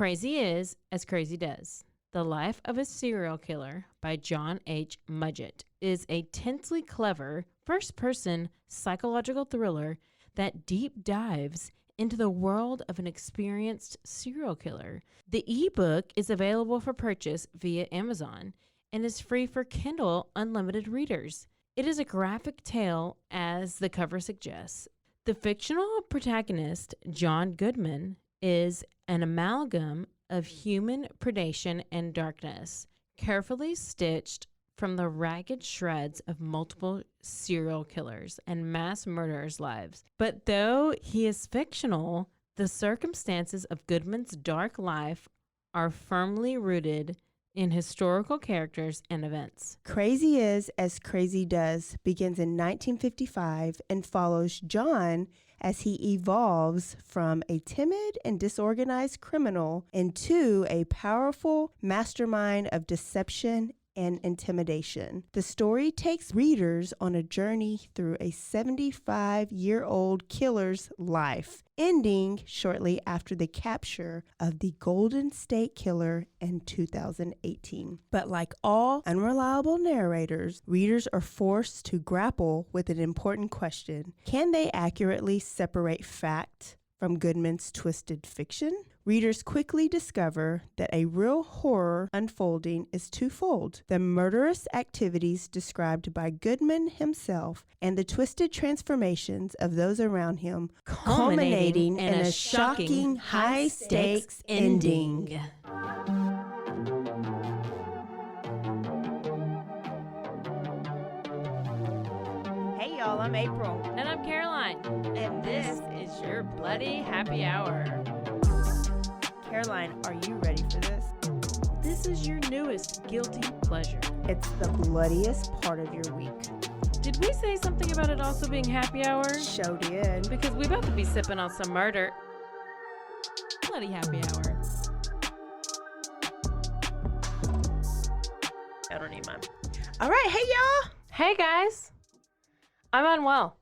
Crazy Is as Crazy Does. The Life of a Serial Killer by John H. Mudgett is a tensely clever first-person psychological thriller that deep dives into the world of an experienced serial killer. The ebook is available for purchase via Amazon and is free for Kindle Unlimited readers. It is a graphic tale, as the cover suggests. The fictional protagonist, John Goodman, is an amalgam of human predation and darkness, carefully stitched from the ragged shreds of multiple serial killers and mass murderers' lives. But though he is fictional, the circumstances of Goodman's dark life are firmly rooted in historical characters and events. Crazy Is as Crazy Does begins in 1955 and follows John as he evolves from a timid and disorganized criminal into a powerful mastermind of deception and intimidation. The story takes readers on a journey through a 75-year-old killer's life, ending shortly after the capture of the Golden State Killer in 2018. But like all unreliable narrators, readers are forced to grapple with an important question. Can they accurately separate fact from Goodman's twisted fiction? Readers quickly discover that a real horror unfolding is twofold: the murderous activities described by Goodman himself and the twisted transformations of those around him, culminating in a shocking, high-stakes ending. Hey y'all, I'm April. And I'm Caroline. And This is your Bloody Happy Hour. Caroline, are you ready for this? This is your newest guilty pleasure. It's the bloodiest part of your week. Did we say something about it also being happy hour? Show did. Because we about to be sipping on some murder. Bloody happy hour. I don't need mine. All right, hey y'all. Hey guys. I'm unwell.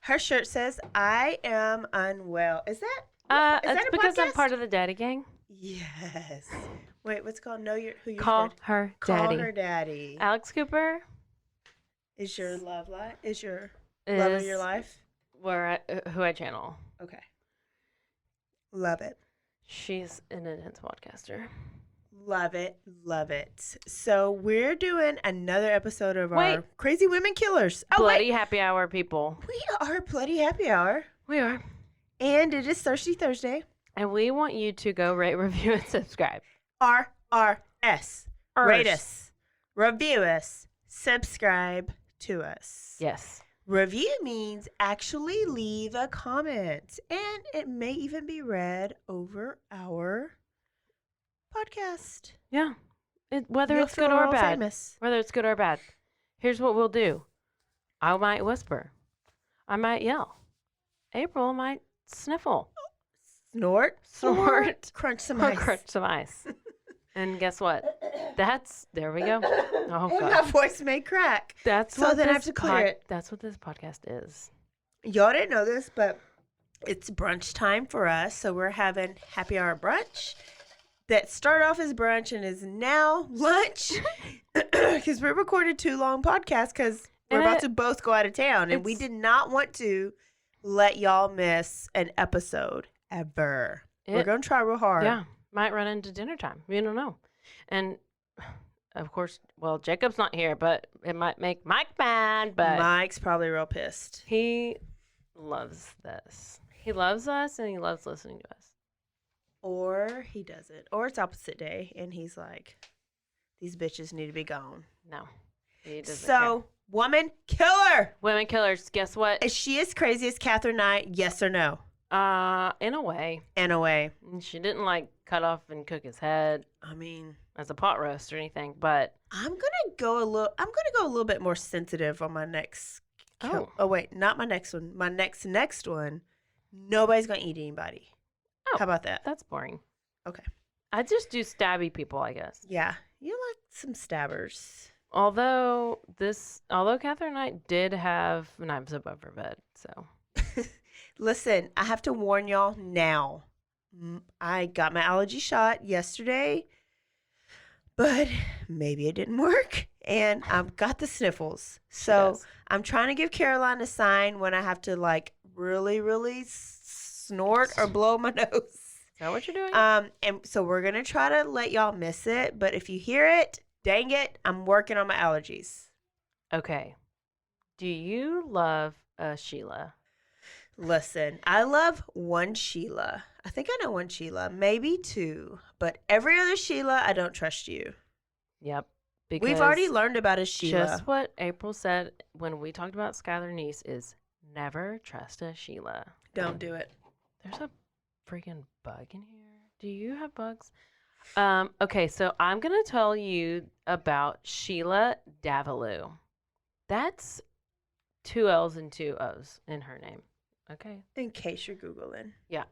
Her shirt says, I am unwell. Is that? Is It's that a because I'm podcast? part of the daddy gang. Yes. Wait, what's it called? Know your who you Call her Call daddy. her daddy. Alex Cooper Is your love life? Is your love of your life? who I channel. Okay. Love it. She's an intense podcaster. Love it. Love it. So we're doing another episode of our Crazy Women Killers. Oh, Bloody happy hour, people. We are Bloody Happy Hour. We are. And it is Thirsty Thursday. And we want you to go rate, review, and subscribe. RRS. Rate us. Review us. Subscribe to us. Yes. Review means actually leave a comment. And it may even be read over our podcast. Yeah. Whether You'll it's good feel or all bad. famous. Whether it's good or bad. Here's what we'll do. I might whisper. I might yell. April might sniffle. Snort. Snort. Crunch some Or ice. crunch some ice. And guess what? There we go. Oh, My God. voice may crack. That's So what then I this have to clear it. That's what this podcast is. Y'all didn't know this, but it's brunch time for us. So we're having happy hour brunch that started off as brunch and is now lunch because we recorded 2 long podcasts because we're about to both go out of town. And we did not want to let y'all miss an episode ever. We're going to try real hard. Yeah. Might run into dinner time. We don't know. And, of course, well, Jacob's not here, but it might make Mike mad. But Mike's probably real pissed. he loves this. He loves us, and he loves listening to us. Or he doesn't. Or it's opposite day, and he's like, these bitches need to be gone. No. He doesn't So, woman killer. care. Women killers, guess what? Is she as crazy as Catherine Knight? Yes or no? In a way. In a way. She didn't, cut off and cook his head I mean, as a pot roast or anything, but... I'm gonna go a little bit more sensitive on my next kill. Oh wait, not my next one. My next one. Nobody's gonna eat anybody. Oh, how about that? That's boring. Okay. I just do stabby people, I guess. Yeah, you like some stabbers. Although Catherine Knight did have knives above her bed, so Listen, I have to warn y'all now. I got my allergy shot yesterday, but maybe it didn't work. And I've got the sniffles. So I'm trying to give Caroline a sign when I have to like really, really snort or blow my nose. Is that what you're doing? And so we're going to try to let y'all miss it. But if you hear it, dang it, I'm working on my allergies. Okay. Do you love Sheila? Listen, I love one Sheila. I think I know one Sheila, maybe two. But every other Sheila, I don't trust you. Yep. We've already learned about a Sheila. Just what April said when we talked about Skylar Niece is never trust a Sheila. Don't do it. There's a freaking bug in here. Do you have bugs? Okay, so I'm going to tell you about Sheila Davalloo. That's 2 L's and 2 O's in her name. Okay. In case you're Googling. Yeah.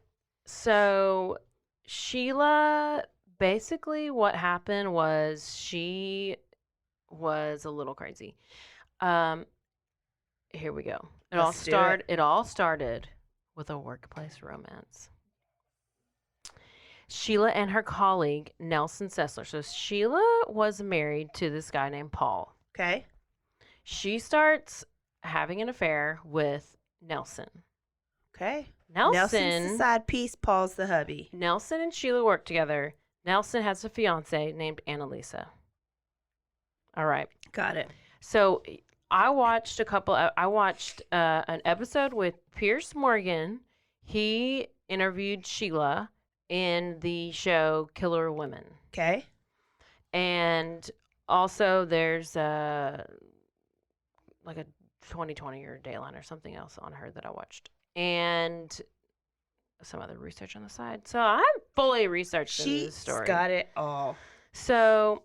So Sheila, basically what happened was she was a little crazy. Here we go. It all started with a workplace romance. Sheila and her colleague, Nelson Sessler. So Sheila was married to this guy named Paul. Okay. She starts having an affair with Nelson. Okay. Nelson's the side piece, Paul's the hubby. Nelson and Sheila work together. Nelson has a fiance named Annalisa. All right. Got it. So I watched an episode with Pierce Morgan. He interviewed Sheila in the show Killer Women. Okay. And also there's like a 2020 or Dayline or something else on her that I watched. And some other research on the side. So I'm fully researched into this story. She's got it all. So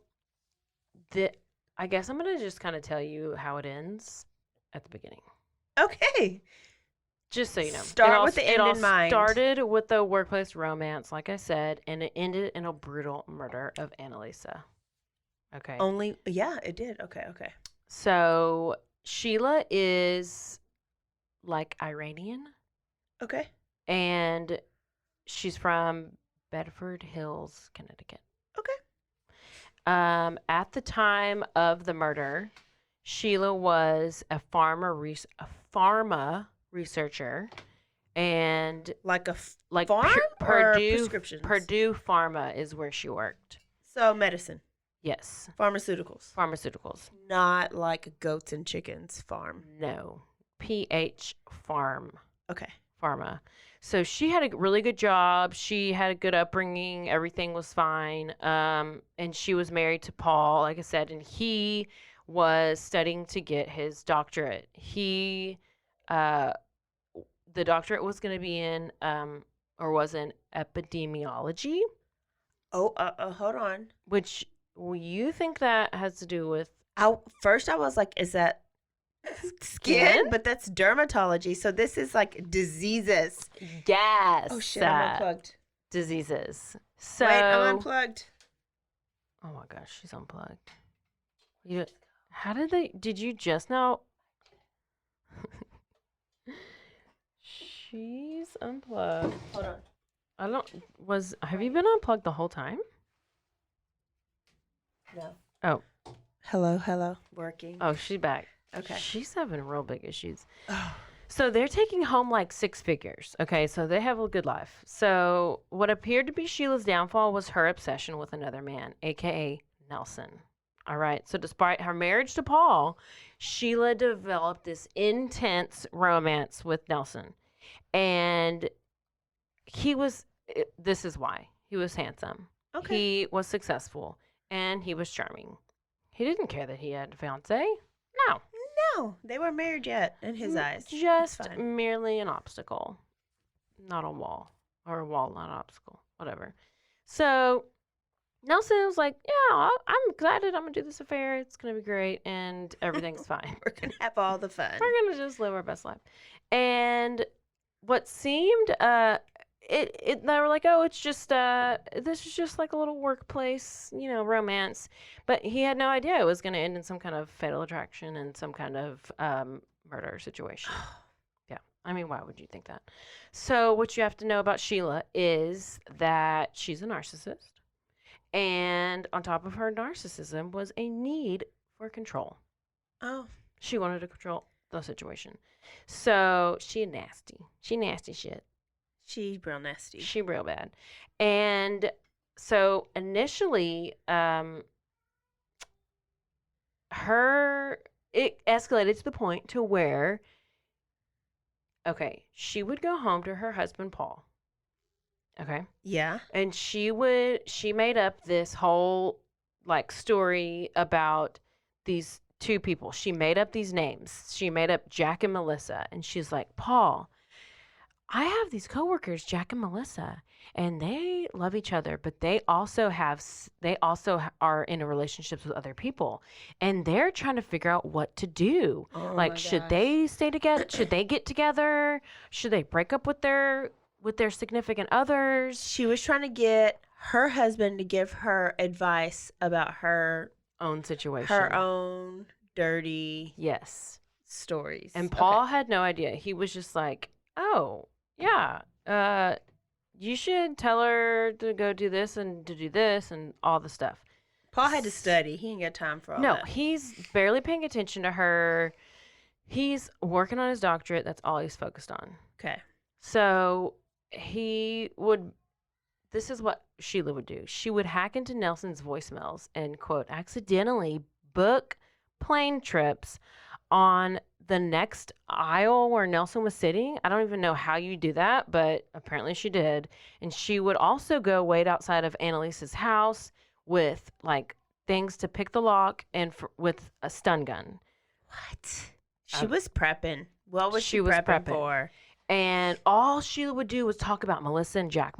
I guess I'm going to just kind of tell you how it ends at the beginning. Okay. Just so you know. Start with the end in mind. It started with the workplace romance, like I said, and it ended in a brutal murder of Annalisa. Okay. It did. Okay. So Sheila is like Iranian. Okay. And she's from Bedford Hills, Connecticut. Okay. At the time of the murder, Sheila was a pharma researcher, and like farm or prescriptions? Purdue Pharma is where she worked. So medicine. Yes. Pharmaceuticals. Not like goats and chickens farm. No. PH Farm. Okay. Pharma. So she had a really good job. She had a good upbringing. Everything was fine. And she was married to Paul, like I said, and he was studying to get his doctorate. The doctorate was going to be in, was in epidemiology. Oh, hold on. Which you think that has to do with? First I was like, is that skin? But that's dermatology. So this is like diseases. Yes. Oh shit, I'm unplugged. Diseases. So wait, I'm unplugged. Oh my gosh, she's unplugged. Did you just now? She's unplugged. Hold on. Have you been unplugged the whole time? No. Oh. Hello. Working. Oh, she's back. Okay. She's having real big issues. Oh. So they're taking home like 6 figures. Okay, so they have a good life. So what appeared to be Sheila's downfall was her obsession with another man, aka Nelson. All right. So despite her marriage to Paul, Sheila developed this intense romance with Nelson. And this is why. He was handsome. Okay. He was successful. And he was charming. He didn't care that he had a fiance. No, they weren't married yet in his eyes. Just merely an obstacle. Not a wall. Or a wall, not an obstacle. Whatever. So Nelson was like, yeah, I'm excited. I'm going to do this affair. It's going to be great. And everything's fine. We're going to have all the fun. We're going to just live our best life. And what seemed, they were like, oh, it's just, this is just like a little workplace, romance. But he had no idea it was going to end in some kind of fatal attraction and some kind of murder situation. Yeah. I mean, why would you think that? So, what you have to know about Sheila is that she's a narcissist. And on top of her narcissism was a need for control. Oh. She wanted to control the situation. So, she nasty. She nasty shit. She's real nasty. She real bad. And so, initially, it escalated to the point to where, okay, she would go home to her husband, Paul. Okay. Yeah. And she made up this whole like story about these two people. She made up these names. She made up Jack and Melissa. And she's like, Paul, I have these coworkers, Jack and Melissa, and they love each other, but they also are in a relationships with other people, and they're trying to figure out what to do. Oh Like, should they stay together? Should they get together? Should they break up with their significant others? She was trying to get her husband to give her advice about her Own situation. her own dirty Yes. stories. And Paul had no idea. He was just like, oh, yeah, you should tell her to go do this and to do this and all the stuff. Paul had to study. He ain't got time for all No, that. he's barely paying attention to her. He's working on his doctorate. That's all he's focused on. Okay. So this is what Sheila would do. She would hack into Nelson's voicemails and, quote, accidentally book plane trips on the next aisle where Nelson was sitting. I don't even know how you do that, but apparently she did. And she would also go wait outside of Annalisa's house with like things to pick the lock and with a stun gun. What? She was prepping. What was she was prepping prepping. for? And all Sheila would do was talk about Melissa and Jack.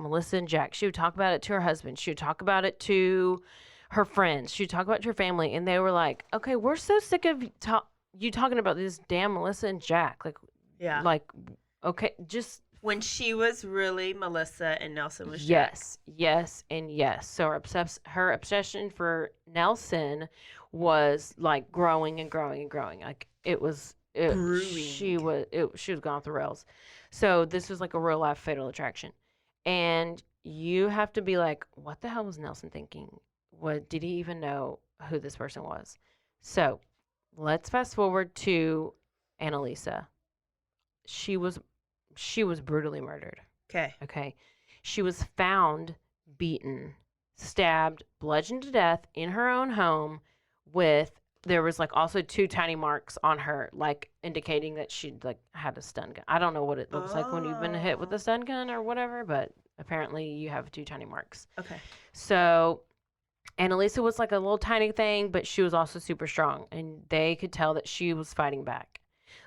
She would talk about it to her husband. She would talk about it to her friends. She would talk about it to her family. And they were like, okay, we're so sick of you talking about this damn Melissa and Jack. Yeah. Like, okay, just. When she was really Melissa and Nelson was Jack. Yes, and yes. So her obsession for Nelson was like growing and growing and growing. Like Brewing. she was gone off the rails. So this was like a real life Fatal Attraction. And you have to be like, what the hell was Nelson thinking? What did he even know who this person was? So let's fast forward to Annalisa. She was brutally murdered. Okay. She was found beaten, stabbed, bludgeoned to death in her own home there was like also 2 tiny marks on her, like indicating that she'd like had a stun gun. I don't know what it looks like when you've been hit with a stun gun or whatever, but apparently you have 2 tiny marks. Okay. So Annalisa was like a little tiny thing, but she was also super strong, and they could tell that she was fighting back,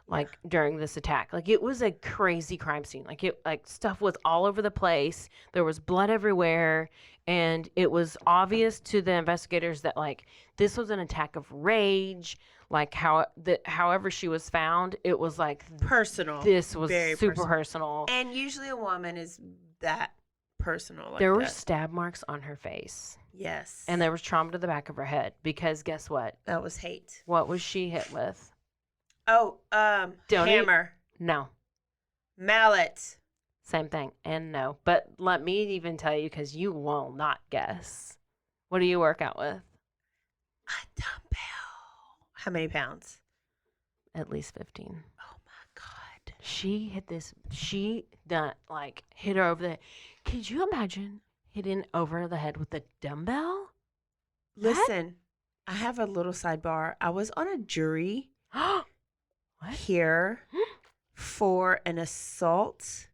like during this attack. Like it was a crazy crime scene. Like stuff was all over the place. There was blood everywhere, and it was obvious to the investigators that like this was an attack of rage. Like however she was found, it was like personal. This was Very super personal. And usually a woman is that personal. Like there were that. stab marks on her face. Yes. And there was trauma to the back of her head because guess what? That was hate. What was she hit with? Oh, hammer. No. Mallet. Same thing. And no. But let me even tell you because you will not guess. What do you work out with? A dumbbell. How many pounds? At least 15. Oh my God. She hit this. She hit her over the head. Could you imagine hitting over the head with a dumbbell? Listen, I have a little sidebar. I was on a jury What? here for an assault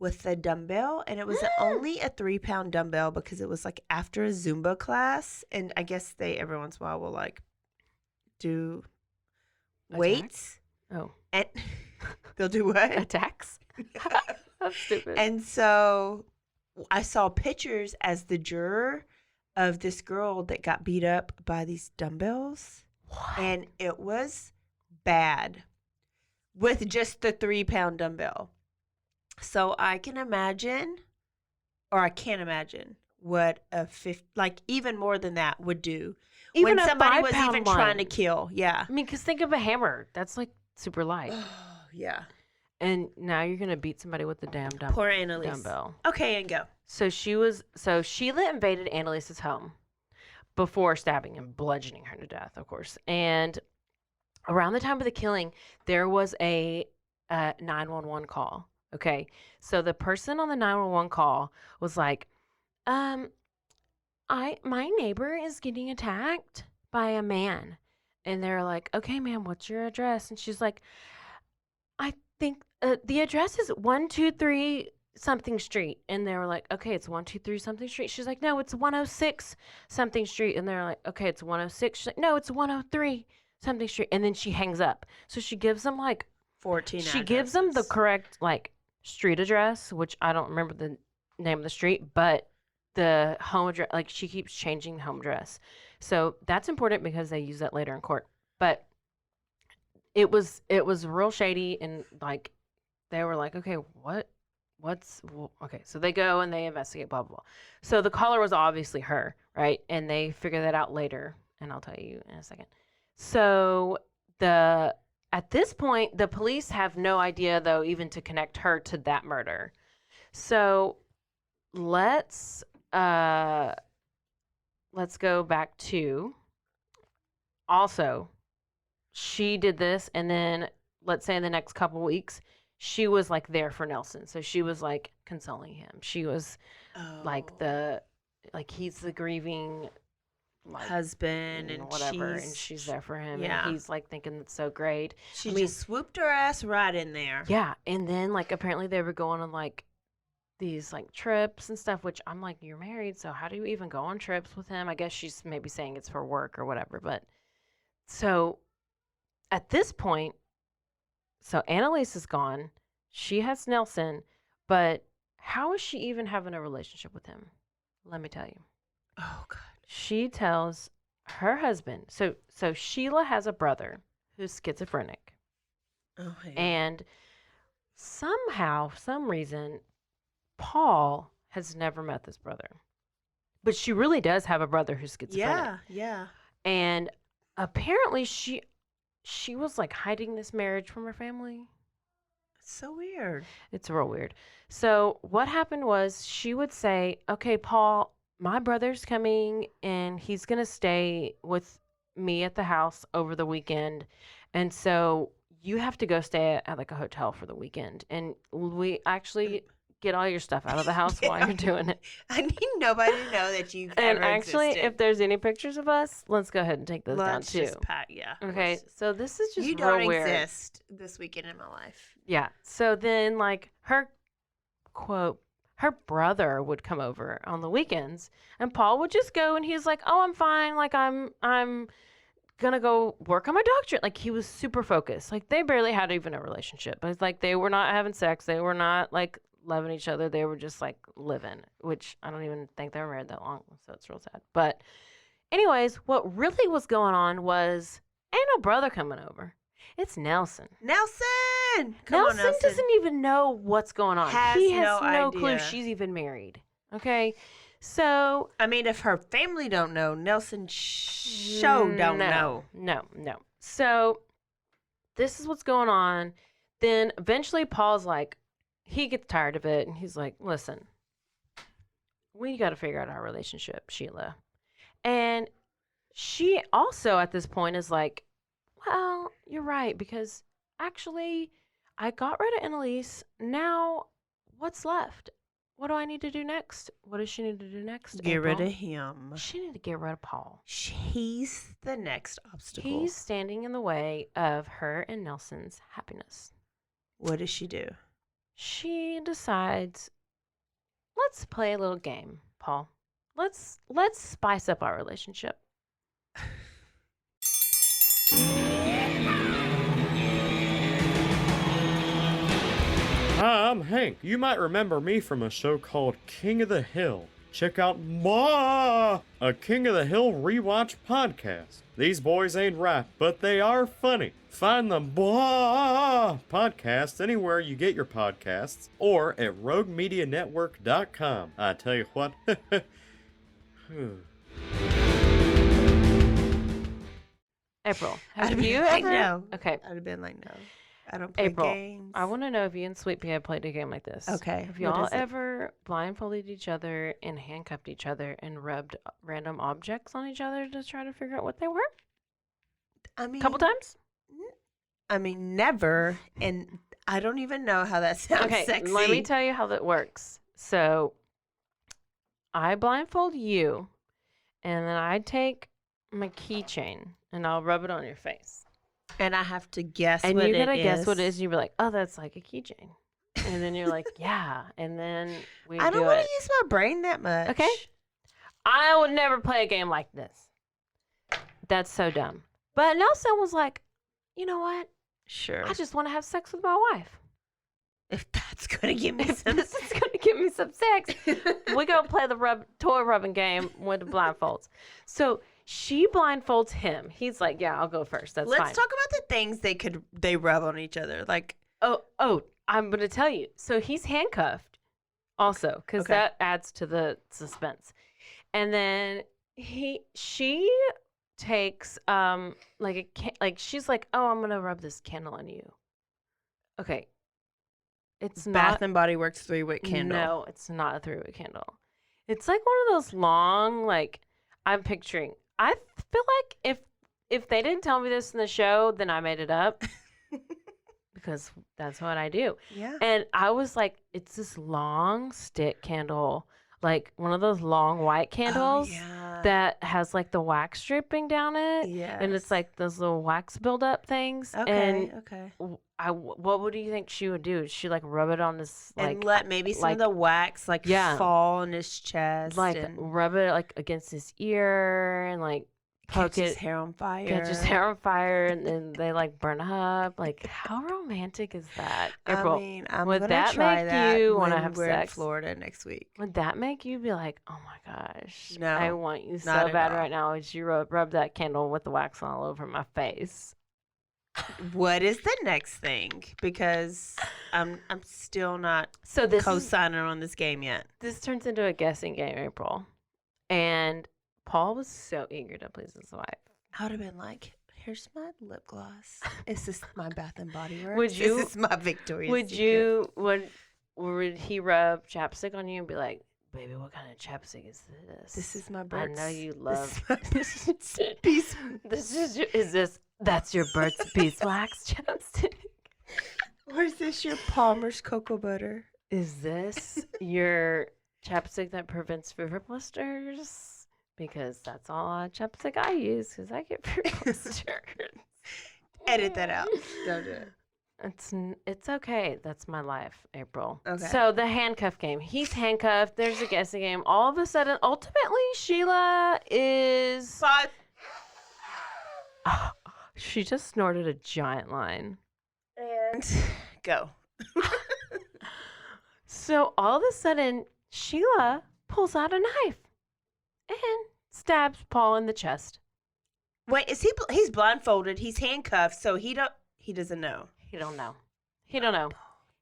with a dumbbell, and it was only a 3-pound dumbbell because it was like after a Zumba class, and I guess they every once in a while will like do weights. Oh. And they'll do what? Attacks? That's stupid. And so I saw pictures as the juror of this girl that got beat up by these dumbbells. What? And it was bad with just the 3-pound dumbbell. So I can imagine, or I can't imagine what even more than that would do Even when a somebody was 5-pound even one. trying to kill. Yeah. I mean, because think of a hammer. That's like super light. Yeah. And now you're going to beat somebody with the damn Poor Annalise. dumbbell. Okay, and go. So Sheila invaded Annalise's home before stabbing and bludgeoning her to death, of course. And around the time of the killing, there was a 911 call. Okay. So the person on the 911 call was like, my neighbor is getting attacked by a man. And they're like, okay, ma'am, what's your address? And she's like, I think the address is 123 something street. And they were like, okay, it's 123 something street. She's like, no, it's 106 something street. And they're like, okay, it's 106. She's like, no, it's 103 something street. And then she hangs up. So she gives them like 14 She gives them the addresses. correct like street address, which I don't remember the name of the street, but the home address, like she keeps changing the home address. So that's important because they use that later in court. But it was real shady, and like they were like, okay, okay. So they go and they investigate, blah blah blah. So the caller was obviously her, right? And they figure that out later, and I'll tell you in a second. So at this point, the police have no idea though, even to connect her to that murder. So let's go back to also she did this, and then let's say in the next couple weeks she was like there for Nelson, so she was like consoling him. She was like he's the grieving husband and whatever, and she's there for him. Yeah. And he's like thinking it's so great. She just swooped her ass right in there. Yeah, and then like apparently they were going on like these like trips and stuff, which I'm like, you're married, so how do you even go on trips with him? I guess she's maybe saying it's for work or whatever. But so at this point, so Annalise is gone. She has Nelson, but how is she even having a relationship with him? Let me tell you. Oh God. She tells her husband. So Sheila has a brother who's schizophrenic. Oh, hey. And somehow, for some reason, Paul has never met this brother. But she really does have a brother who's schizophrenic. Yeah. And apparently she was like hiding this marriage from her family. It's so weird. It's real weird. So what happened was she would say, okay, Paul, my brother's coming and he's going to stay with me at the house over the weekend. And so you have to go stay at like a hotel for the weekend. And we actually get all your stuff out of the house while you're doing it. I need nobody to know that you've And ever actually, existed. if there's any pictures of us, let's go ahead and take those Let's down too. just pat, yeah. Okay, Let's just- so this is just you real don't weird. exist this weekend in my life. Yeah. So then, like, her quote, her brother would come over on the weekends, and Paul would just go, and he's like, "Oh, I'm fine. Like, I'm gonna go work on my doctorate." Like, he was super focused. Like, they barely had even a relationship. But it's like they were not having sex. They were not like loving each other. They were just like living, which I don't even think they were married that long. So it's real sad. But anyways, what really was going on was ain't no brother coming over. It's Nelson. Nelson! Come on, Nelson doesn't even know what's going on. He has no clue idea. she's even married. Okay? So I mean, if her family don't know, Nelson don't know. No. So this is what's going on. Then eventually Paul's like, he gets tired of it, and he's like, listen, we got to figure out our relationship, Sheila. And she also at this point is like, well, you're right, because actually I got rid of Annalise. Now what's left? What do I need to do next? What does she need to do next? Get rid April? of him. She need to get rid of Paul. He's the next obstacle. He's standing in the way of her and Nelson's happiness. What does she do? She decides, let's play a little game, Paul. Let's spice up our relationship. Hi, I'm Hank. You might remember me from a show called King of the Hill. Check out a King of the Hill rewatch podcast. These boys ain't right, but they are funny. Find the podcast anywhere you get your podcasts or at roguemedianetwork.com. I tell you what. April, have you ever? No. Okay. I'd have been like, no. I don't play April, games. I want to know if you and Sweet Pea played a game like this. Okay, Have what y'all is it? ever blindfolded each other and handcuffed each other and rubbed random objects on each other to try to figure out what they were? I mean, Couple times? never. And I don't even know how that sounds Okay, sexy. let me tell you how that works. So I blindfold you, and then I take my keychain and I'll rub it on your face. And I have to guess And what it you is. gotta guess what it is. And you'll be like, oh, that's like a keychain. And then you're like, yeah. And then we I don't do want it. to use my brain that much. Okay. I would never play a game like this. That's so dumb. But Nelson was like, you know what? Sure. I just want to have sex with my wife. If that's going to give me If some... this is going to give me some sex, we go play the toy rubbing game with the blindfolds. So she blindfolds him. He's like, yeah, I'll go first. That's Let's fine. talk about the things they rub on each other. Like, Oh, I'm going to tell you. So he's handcuffed also because Okay. that adds to the suspense. And then she takes she's like, oh, I'm going to rub this candle on you. Okay. It's Bath not and Body Works 3-wick candle. No, it's not a 3-wick candle. It's like one of those long, like I'm picturing. I feel like if they didn't tell me this in the show, then I made it up because that's what I do. Yeah. And I was like, it's this long stick candle, like one of those long white candles that has like the wax dripping down it. Yeah. And it's like those little wax buildup things. Okay. And Okay. what would you think she would do? She like rub it on his like And let maybe some like- of the wax fall on his chest. like and rub it like against his ear and like poke catch his it, hair on fire. catch his hair on fire, and then they like burn up. Like how romantic is that? April, I mean, I'm would gonna that try make that you when wanna have we're in sex? Florida next week. would that make you be like, oh my gosh, No, I want you so not at bad all. right now? Would you rub that candle with the wax all over my face? What is the next thing? Because I'm still not So this co-signing on this game yet. this turns into a guessing game, April, and Paul was so eager to please his wife. I would have been like, "Here's my lip gloss. Is this my Bath and Body Works? Would you- Is this my Victoria's Would Secret?" you would he rub chapstick on you and be like, baby, what kind of chapstick is this? This is my I Burt's. know you this love is my piece. That's your Burt's Beeswax chapstick? Or is this your Palmer's cocoa butter? Is this your chapstick that prevents fever blisters? Because that's all chapstick I use because I get fever blisters. Edit that out. Don't do it. It's okay. That's my life, April. Okay. So the handcuff game. He's handcuffed. There's a guessing game. All of a sudden, ultimately, Sheila is. But Oh, she just snorted a giant line. and go. So all of a sudden, Sheila pulls out a knife and stabs Paul in the chest. Wait, is he's blindfolded? He's handcuffed, so he doesn't know. He don't know. He don't know.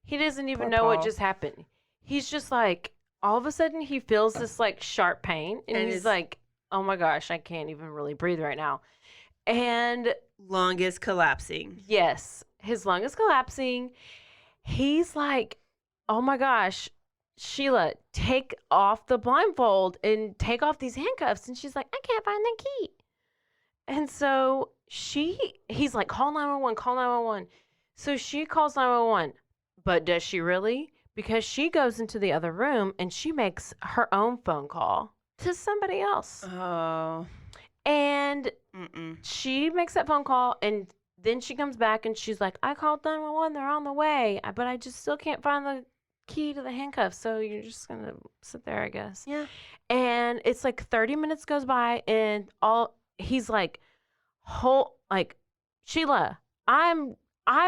He doesn't even Poor know what Paul. just happened. He's just like, all of a sudden he feels this like sharp pain and And he's his- like, oh my gosh, I can't even really breathe right now. And Lung is collapsing. yes, his lung is collapsing. He's like, oh my gosh, Sheila, take off the blindfold and take off these handcuffs. And she's like, I can't find the key. And so he's like, call 911, call 911. So she calls 911. But does she really? Because she goes into the other room and she makes her own phone call to somebody else. Oh. And Mm-mm. she makes that phone call and then she comes back and she's like, I called 911, they're on the way, but I just still can't find the key to the handcuffs, so you're just gonna sit there, I guess. Yeah. And it's like 30 minutes goes by and he's like, Sheila, I'm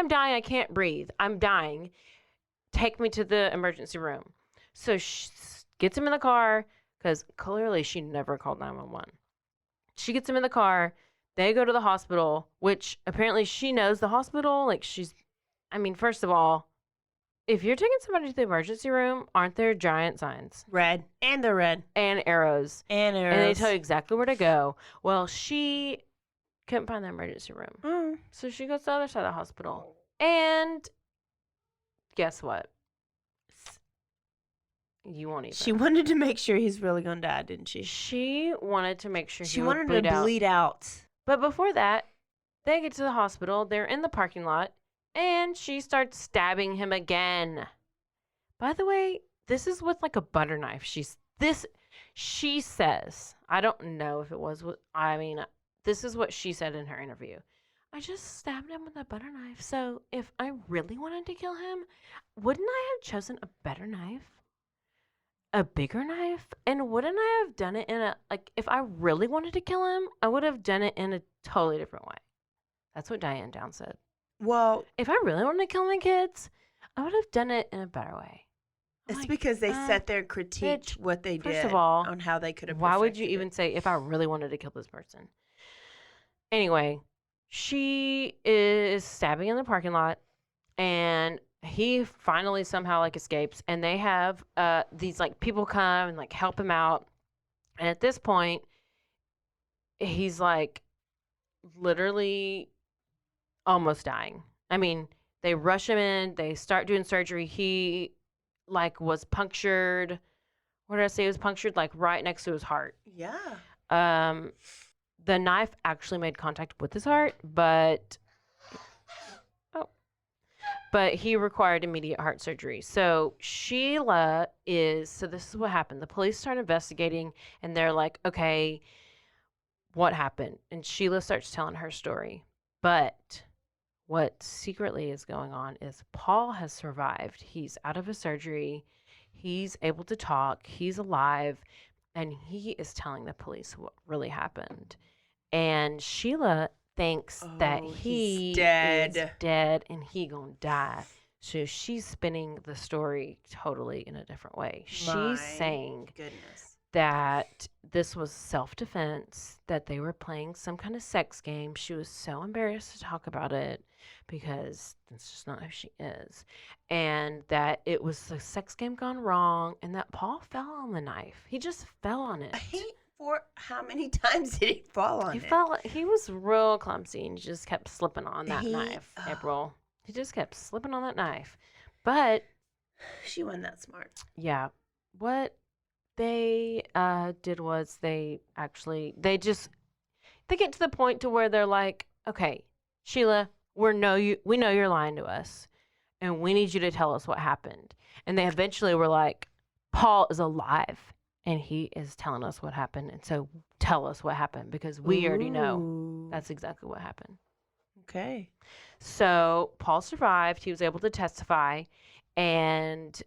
dying, I can't breathe, I'm dying, take me to the emergency room. So she gets him in the car because clearly she never called 911. She gets him in the car. They go to the hospital, which apparently she knows the hospital. Like first of all, if you're taking somebody to the emergency room, aren't there giant signs Red. And the red. and arrows? And arrows. And they tell you exactly where to go. Well, she couldn't find the emergency room. Mm. So she goes to the other side of the hospital. And guess what? You won't even. She wanted to make sure he's really gonna die, didn't she? She wanted to make sure She he wanted would to bleed out. But before that, they get to the hospital. They're in the parking lot, and she starts stabbing him again. By the way, this is with like a butter knife. She says, I don't know if it was. This is what she said in her interview. I just stabbed him with a butter knife. So if I really wanted to kill him, wouldn't I have chosen a better knife? A bigger knife? And wouldn't I have done it in if I really wanted to kill him, I would have done it in a totally different way. That's what Diane Downs said. Well, If I really wanted to kill my kids, I would have done it in a better way. it's because they sat there and critiqued what they did First of all, on how they could have. why would you perfected even it. say if I really wanted to kill this person? Anyway, she is stabbing in the parking lot, and he finally somehow escapes, and they have these people come and help him out. And at this point, he's literally almost dying. I mean, they rush him in, they start doing surgery. He was punctured. What did I say? It was punctured right next to his heart. Yeah. The knife actually made contact with his heart, but he required immediate heart surgery. So so this is what happened. The police start investigating, and they're like, okay, what happened? And Sheila starts telling her story. But what secretly is going on is Paul has survived. He's out of his surgery. He's able to talk. He's alive. And he is telling the police what really happened. And Sheila thinks that he's is dead and he gonna die. So she's spinning the story totally in a different way. She's saying Goodness. that this was self-defense, that they were playing some kind of sex game. She was so embarrassed to talk about it because it's just not who she is. And that it was a sex game gone wrong, and that Paul fell on the knife. He just fell on it. How many times did he fall on it? He was real clumsy and just kept slipping on that knife, oh. April. He just kept slipping on that knife. But She wasn't that smart. yeah, what they did was they get to the point to where they're like, okay, Sheila, we know you're lying to us, and we need you to tell us what happened. And they eventually were like, Paul is alive, and he is telling us what happened, and so tell us what happened because we already know Ooh. that's exactly what happened. Okay. So Paul survived. He was able to testify, and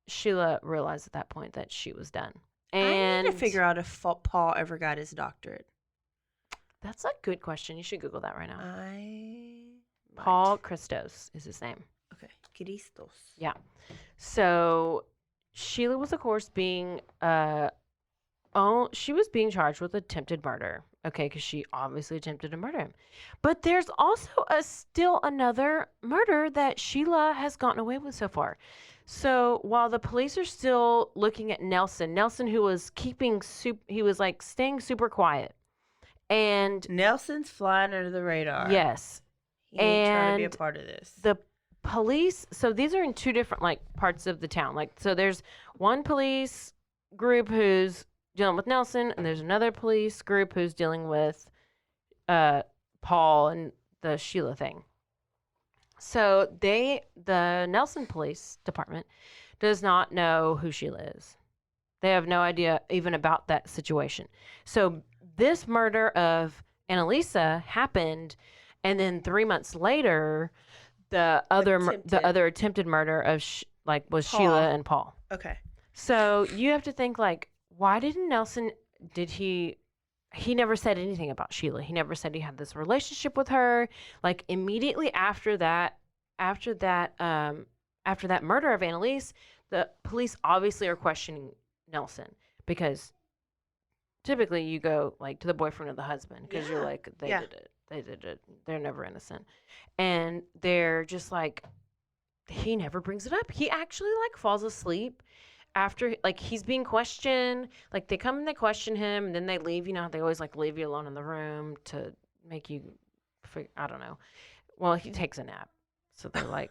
Sheila realized at that point that she was done. And I need to figure out if Paul ever got his doctorate. that's a good question. You should Google that right now. Paul Christos is his name. Okay. Christos. Yeah. So Sheila was, of course, being she was being charged with attempted murder. Okay, because she obviously attempted to murder him. But there's also still another murder that Sheila has gotten away with so far. So while the police are still looking at Nelson, who was staying super quiet. And Nelson's flying under the radar. yes. He ain't trying to be a And part of this. The police, so these are in two different parts of the town. So there's one police group who's dealing with Nelson, and there's another police group who's dealing with Paul and the Sheila thing. So the Nelson Police Department does not know who Sheila is. They have no idea even about that situation. So this murder of Annalisa happened, and then 3 months later, the other attempted murder of was Paul. Sheila and Paul. Okay. So you have to think why didn't Nelson? He never said anything about Sheila. He never said he had this relationship with her. Immediately after that murder of Annalise, the police obviously are questioning Nelson because typically you go to the boyfriend or the husband because you're they did it. They're never innocent. And they're just he never brings it up. He actually falls asleep after he's being questioned. They come and they question him, and then they leave. They always leave you alone in the room to make you I don't know. Well, he takes a nap. So they're like,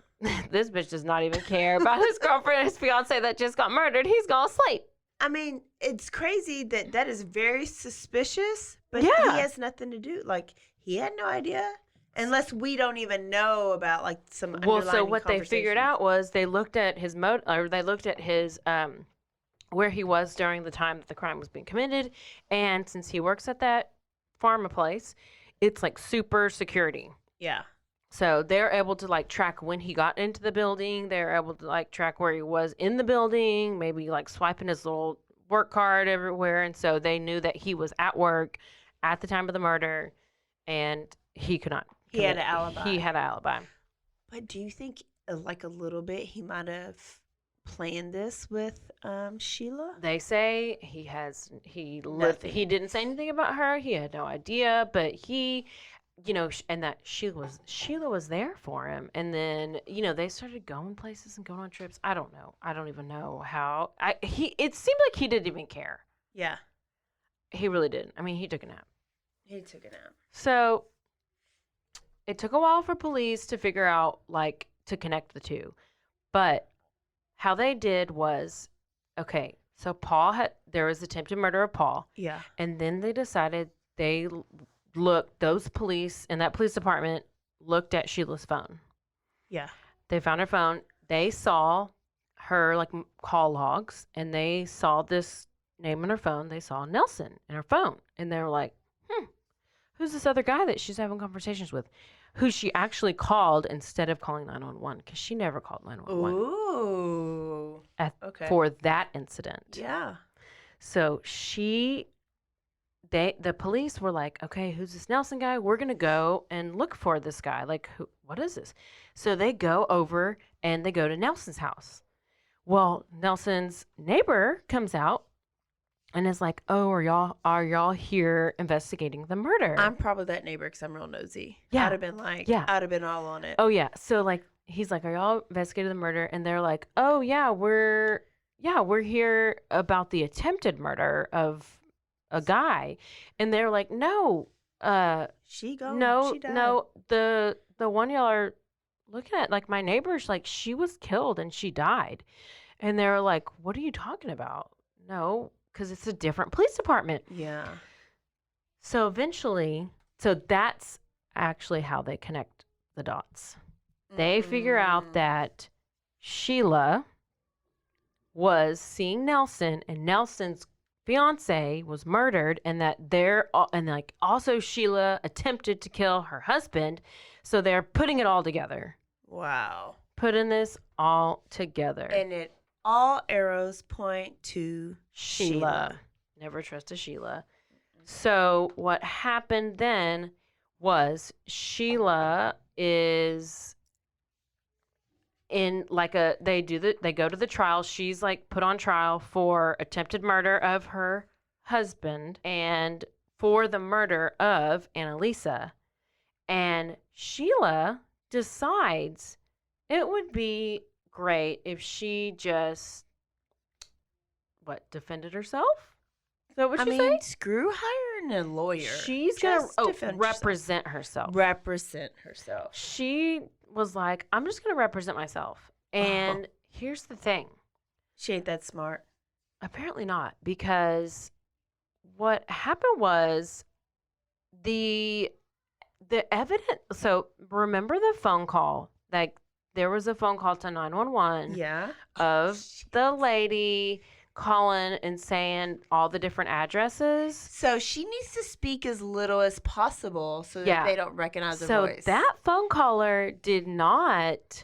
this bitch does not even care about his girlfriend and his fiance that just got murdered. He's going to sleep. I mean, it's crazy that is very suspicious, but Yeah. he has nothing to do. Like, he had no idea. Unless we don't even know about, like, some Well, so underlying what they figured conversations. out was they looked at his where he was during the time that the crime was being committed, and since he works at that pharma place, it's like super security. Yeah. So they're able to like track when he got into the building. They're able to like track where he was in the building, maybe like swiping his little work card everywhere, and so they knew that he was at work at the time of the murder, and he could not. He had an alibi. He had an alibi. But do you think, like, a little bit, he might have planned this with Sheila? They say he didn't say anything about her. He had no idea, but he, and that Sheila was there for him. And then, they started going places and going on trips. I don't know. I don't even know how. It seemed like he didn't even care. Yeah. He really didn't. I mean, he took a nap. He took it out. So it took a while for police to figure out, like, to connect the two. But how they did was, okay, so there was attempted murder of Paul. Yeah. And then they decided those police in that police department looked at Sheila's phone. Yeah. They found her phone. They saw her, like, call logs, and they saw this name on her phone. They saw Nelson in her phone. And they were like, who's this other guy that she's having conversations with? Who she actually called instead of calling 911, because she never called 911. Ooh. Okay. For that incident. Yeah. So the police were like, okay, who's this Nelson guy? We're going to go and look for this guy. Like, what is this? So they go over and they go to Nelson's house. Well, Nelson's neighbor comes out and is like, oh, are y'all here investigating the murder? I'm probably that neighbor because I'm real nosy. Yeah. I'd have been like, Yeah. I'd have been all on it. Oh, yeah. So, like, he's like, are y'all investigating the murder? And they're like, oh, yeah, we're here about the attempted murder of a guy. And they're like, no, She gone. no, She died. no, the one y'all are looking at, like, my neighbor's, like, she was killed and she died. And they're like, what are you talking about? No, because it's a different police department. Yeah. So eventually, that's actually how they connect the dots. They figure out that Sheila was seeing Nelson, and Nelson's fiance was murdered, and that also Sheila attempted to kill her husband. So they're putting it all together. Wow. Putting this all together. And all arrows point to Sheila. Never trust a Sheila. So what happened then was Sheila is in like they go to the trial. She's like put on trial for attempted murder of her husband and for the murder of Annalisa. And Sheila decides it would be great if she just defended herself? Is that what I you mean, say? screw hiring a lawyer. She's gonna Just defend represent herself. Represent herself. She was like, I'm just gonna represent myself. And here's the thing. She ain't that smart. Apparently not, because what happened was the evidence. So remember the phone call? Like there was a phone call to 911 Yeah. of the lady calling and saying all the different addresses. So she needs to speak as little as possible so that Yeah. they don't recognize her So voice. that phone caller did not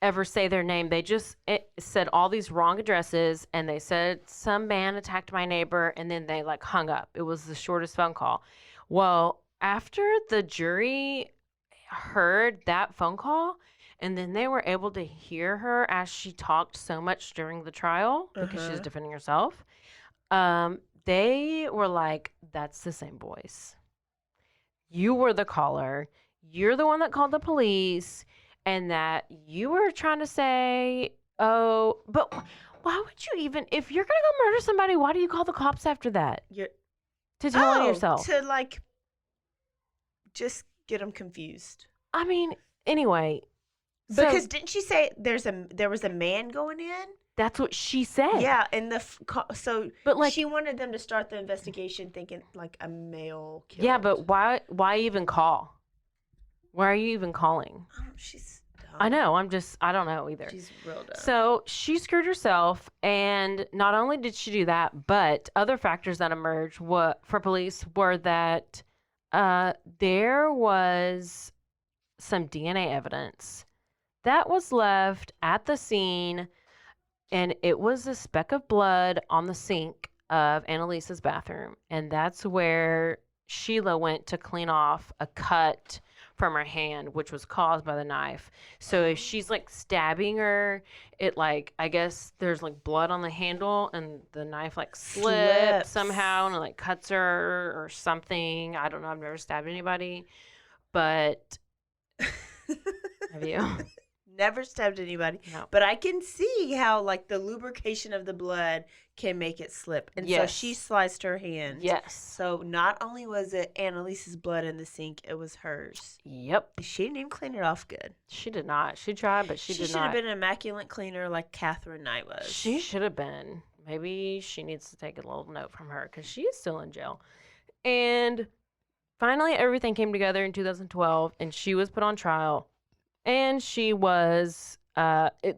ever say their name. They just said all these wrong addresses, and they said some man attacked my neighbor, and then they like hung up. It was the shortest phone call. Well, after the jury heard that phone call, and then they were able to hear her as she talked so much during the trial because she was defending herself. They were like, that's the same voice. You were the caller. You're the one that called the police, and that you were trying to say, oh, but why would you even, if you're going to go murder somebody, why do you call the cops after that? To tell on yourself. To like just get them confused. I mean, anyway, So Because didn't she say there was a man going in? that's what she said. Yeah, and so But like, she wanted them to start the investigation thinking like a male killed. yeah, but why even call? Why are you even calling? She's dumb. I know. I don't know either. She's real dumb. So she screwed herself, and not only did she do that, but other factors that emerged for police were that there was some DNA evidence that was left at the scene, and it was a speck of blood on the sink of Annalisa's bathroom, and that's where Sheila went to clean off a cut from her hand, which was caused by the knife. So if she's like stabbing her, it like, I guess there's like blood on the handle and the knife like slips somehow and it like cuts her or something. I don't know. I've never stabbed anybody, but have you? Never stabbed anybody. No. But I can see how like the lubrication of the blood can make it slip. And so she sliced her hand. Yes. So not only was it Annalisa's blood in the sink, it was hers. Yep. She didn't even clean it off good. She did not. She tried, but she did not. She should have been an immaculate cleaner like Catherine Knight was. She should have been. Maybe she needs to take a little note from her because she is still in jail. And finally, everything came together in 2012, and she was put on trial. And she was,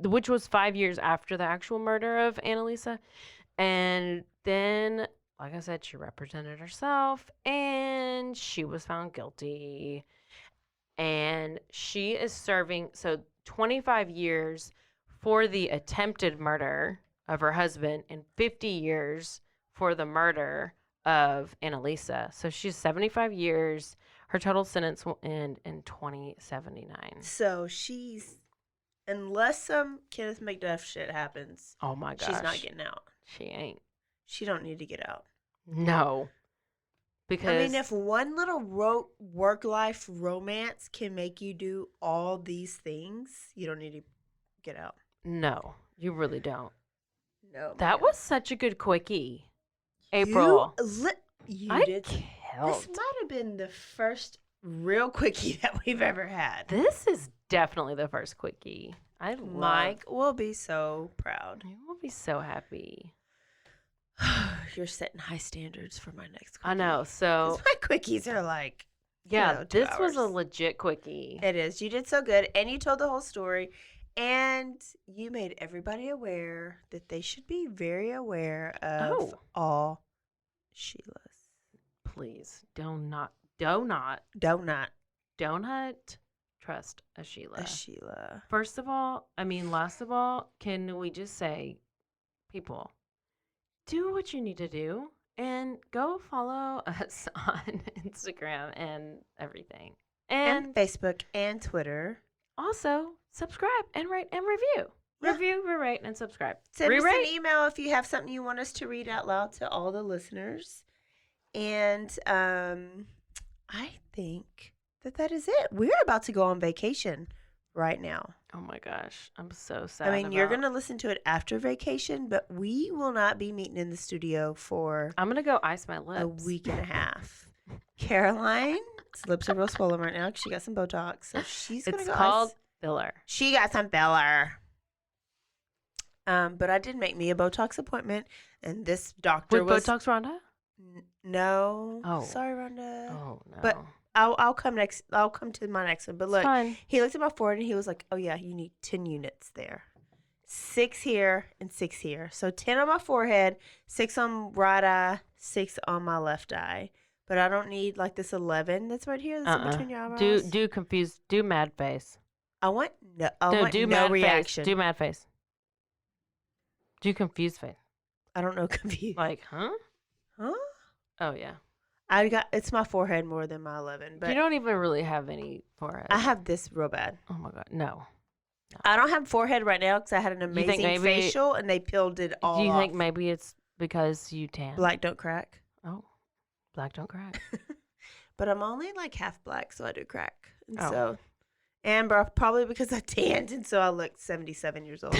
which was 5 years after the actual murder of Annalisa. And then, like I said, she represented herself, and she was found guilty. And she is serving, 25 years for the attempted murder of her husband and 50 years for the murder of Annalisa. So she's 75 years. Her total sentence will end in 2079. So she's, unless some Kenneth McDuff shit happens, Oh my gosh. she's not getting out. She ain't. She don't need to get out. No. Because I mean, if one little work-life romance can make you do all these things, you don't need to get out. no, you really don't. No. That man. was such a good quickie. April. You I did. killed. This might have been the first real quickie that we've ever had. This is definitely the first quickie. Mike will be so proud. You will be so happy. You're setting high standards for my next quickie. I know. So 'Cause my quickies are like, yeah, 2 this was a hours. legit quickie. It is. You did so good, and you told the whole story, and you made everybody aware that they should be very aware of all Sheilas. Please do not trust a Sheila. A Sheila. First of all, last of all, can we just say, people, do what you need to do and go follow us on Instagram and everything. And Facebook and Twitter. Also, subscribe and rate and review. Yeah. Review, rate, and subscribe. Send us Re-rate. an email if you have something you want us to read out loud to all the listeners. And I think that is it. We're about to go on vacation right now. Oh my gosh, I'm so sad. I mean, you're going to listen to it after vacation, but we will not be meeting in the studio for I'm going to go ice my lips. a week and a half. Caroline's lips are real swollen right now because she got some Botox. So she's going to It's go called ice. filler. She got some filler. But I did make me a Botox appointment, and this doctor With was Botox, Rhonda? No. Oh. Sorry, Rhonda. Oh, no. But I'll come next. I'll come to my next one. But look, It's fine. he looked at my forehead and he was like, "Oh yeah, you need 10 units there, 6 here and 6 here. So 10 on my forehead, 6 on right eye, 6 on my left eye. But I don't need like this 11 that's right here. That's in between your eyebrows. Do mad face. I want no. I want do no mad reaction. face. Do mad face. Do confused face. I don't know. Confused. Like, huh? Huh? Oh yeah. It's my forehead more than my 11. But You don't even really have any forehead. I have this real bad. Oh my god, no. I don't have forehead right now because I had an think amazing maybe- facial and they peeled it all Do you off. think maybe it's because you tan? Black don't crack? Oh, black don't crack. But I'm only like half black, so I do crack. And Oh. so, and probably because I tanned, and so I look 77 years old.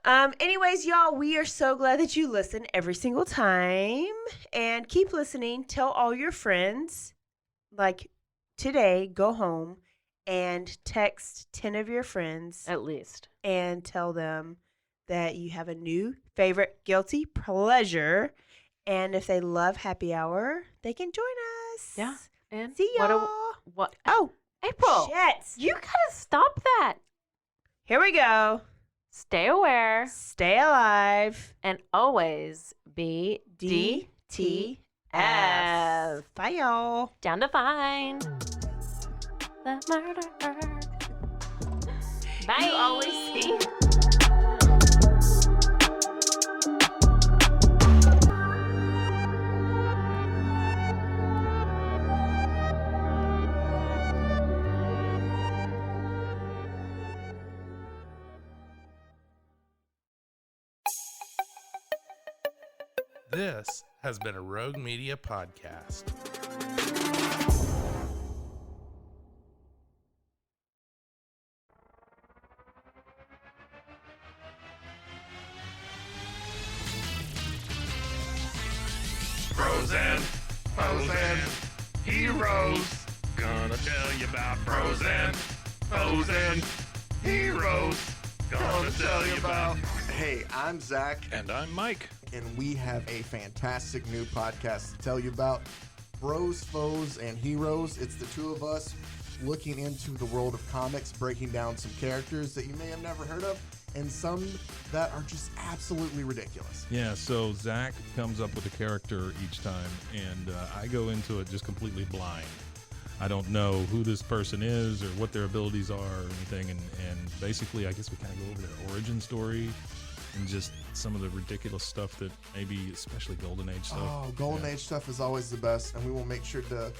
Anyways, y'all, we are so glad that you listen every single time. And keep listening. Tell all your friends. Like, today, go home and text 10 of your friends At least. and tell them that you have a new favorite guilty pleasure. And if they love happy hour, they can join us. Yeah. And See y'all. What? Oh, April. shit. You gotta stop that. Here we go. Stay aware Stay alive. and always be DTF. Bye, y'all. Down to find the murderer. Bye. You always see. This has been a Rogue Media podcast. Frozen, Frozen, heroes. Gonna tell you about Frozen, Frozen, heroes. Gonna tell you about. Hey, I'm Zach, And I'm Mike. and we have a fantastic new podcast to tell you about. Bros, Foes, and Heroes. It's the two of us looking into the world of comics, breaking down some characters that you may have never heard of, and some that are just absolutely ridiculous. Yeah, so Zach comes up with a character each time, and I go into it just completely blind. I don't know who this person is or what their abilities are or anything, and basically I guess we kind of go over their origin story and just some of the ridiculous stuff that maybe, especially Golden Age stuff. Oh, Golden Age stuff is always the best, and we will make sure to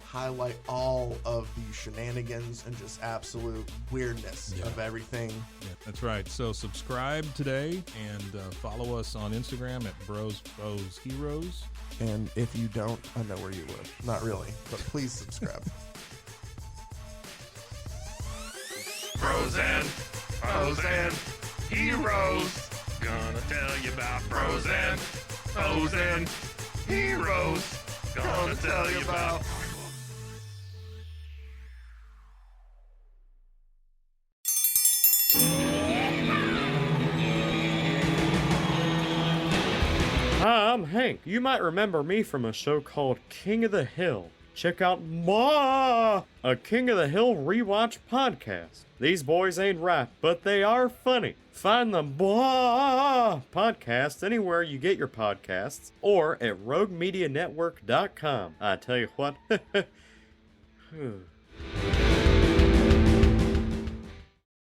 highlight all of the shenanigans and just absolute weirdness Yeah. of everything. Yeah, that's right. So subscribe today and follow us on Instagram at Bros, Foes, Heroes. And if you don't, I know where you live. Not really, but please subscribe. Frozen, Frozen, heroes. Gonna tell you about Frozen, Frozen, heroes. Gonna tell you about. Hi, I'm Hank. You might remember me from a show called King of the Hill. Check out a King of the Hill rewatch podcast. These boys ain't right, but they are funny. Find the podcast anywhere you get your podcasts or at roguemedianetwork.com. I tell you what.